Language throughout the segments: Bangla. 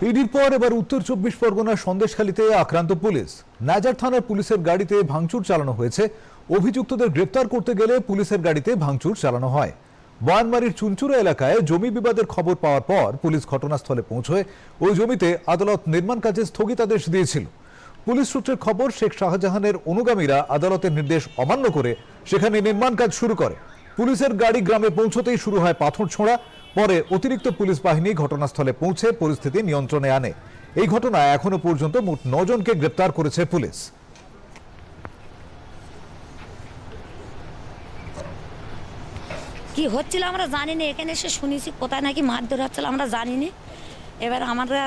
ইডির পর এবার উত্তর 24 পরগনার সন্দেশখালীতে আক্রান্ত পুলিশ। নাজার থানার পুলিশের গাড়িতে ভাঙচুর চালানো হয়েছে। অভিযুক্তদের গ্রেপ্তার করতে গেলে পুলিশের গাড়িতে ভাঙচুর চালানো হয়। বয়ানবাড়ির চুনচুরা এলাকায় জমি বিবাদের খবর পাওয়ার পর পুলিশ ঘটনাস্থলে পৌঁছয়। ওই জমিতে আদালত নির্মাণ কাজে স্থগিতাদেশ দিয়েছিল। পুলিশ সূত্রের খবর, শেখ শাহজাহানের অনুগামীরা আদালতের নির্দেশ অমান্য করে সেখানে নির্মাণ কাজ শুরু করে। পুলিশের গাড়ি গ্রামে পৌঁছতেই শুরু হয় পাথর ছোঁড়া। পরে অতিরিক্ত পুলিশ বাহিনী ঘটনাস্থলে পৌঁছে পরিস্থিতি নিয়ন্ত্রণে আনে। এই ঘটনায় এখনো পর্যন্ত মোট 9 জনকে গ্রেপ্তার করেছে পুলিশ। কি হচ্ছিল আমরা জানি না, এখানে এসে শুনেছি কোথায় নাকি মারধর হচ্ছিল, আমরা জানি না। এবার আমরা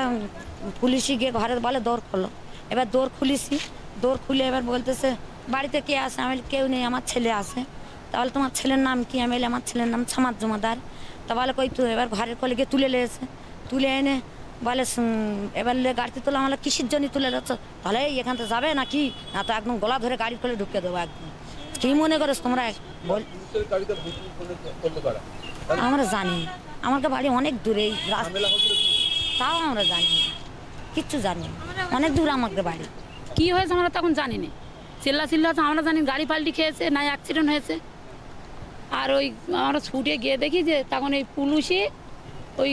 পুলিশে গিয়ে ঘরে বলে দৌড় খোলো। এবার দৌড় খুলেছি, দৌড় খুলে এবার বলতেছে বাড়িতে কে আছে? আমি কেউ নেই, আমার ছেলে আছে। তাহলে তোমার ছেলের নাম কি? আমি আমার ছেলের নাম ছামাদ জমাদার। তা বলে কই তুই? এবার ঘরের কোলে গিয়ে তুলে নিয়েছে, তুলে এনে বলে এবার গাড়িতে তুলে আমার কিসের জন্য তুলে যাচ্ছ? তাহলে এখান থেকে যাবে নাকি? না তো একদম গলা ধরে গাড়ির কোলে ঢুকে দেবো একদম। কি মনে করো তোমরা? বল আমরা জানি না, আমার বাড়ি অনেক দূরে, এই তাও আমরা জানি না, কিচ্ছু জানি না, অনেক দূর আমাদের বাড়ি। কি হয়েছে আমরা তখন জানি না। চিল্লা আমরা জানি গাড়ি পাল্টি খেয়েছে না অ্যাক্সিডেন্ট হয়েছে। আর ওই আমরা ছুটে গিয়ে দেখি যে তখন এই পুলিশে ওই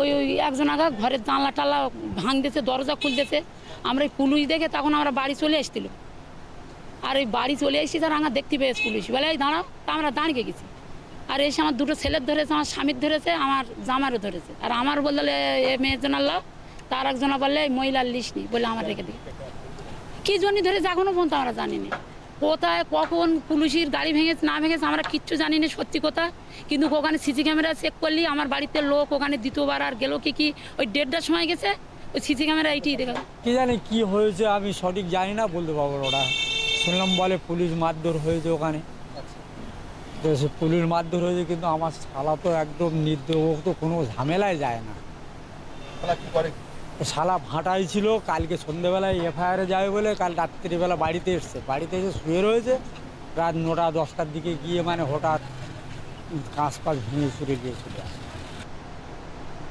ওই ওই একজন আগা ঘরের জানলা টালা ভাঙতেছে, দরজা খুলতেছে। আমরা এই পুলিশ দেখে তখন আমরা বাড়ি চলে এসেছিল। আর ওই বাড়ি চলে এসেছি, তার আমরা দেখতে পেয়েছি পুলিশ বলে এই দাঁড়াও। তা আমরা দাঁড়িয়ে গেছি। আর এসে আমার দুটো ছেলের ধরেছে, আমার স্বামীর ধরেছে, আমার জামারও ধরেছে। আর আমার বললে এ মেয়েজনার লাভ, তার একজনা বললে মহিলার লিস্ট নেই বলে আমার রেখে দিই। কী জন্য ধরেছে এখনও পর্যন্ত আমরা জানি না। কোথায় কখন পুলিশের গাড়ি ভেঙেছে না ভেঙেছে আমরা কিচ্ছু জানি না, সত্যি কথা। কিন্তু ওখানে সিসি ক্যামেরা চেক করলি আমার বাড়িতে লোক ওখানে দ্বিতীয়বার আর গেল কি ওই 1:30টার সময় গেছে, ওই সিসি ক্যামেরা এইটি দেখা। কি জানি কি হয়েছে, আমি সঠিক জানি না, বলতে পারবো না। ওরা শুনলাম বলে পুলিশ মারধর হয়েছে ওখানে। তো সে পুলিশ মারধর হয়েছে, কিন্তু আমার শালা তো একদম নির্দোষ, ও তো কোনো ঝামেলায় যায় না। শালা ভাঁটাই ছিল, কালকে সন্ধ্যেবেলায় এফআইআরে যাবে বলে কাল রাত্রিবেলা বাড়িতে এসছে, বাড়িতে এসে শুয়ে রয়েছে। রাত 9টা 10টার দিকে গিয়ে মানে হঠাৎ কাঁচ পাশ ভেঙে ছুড়ে গিয়ে চলে আসে।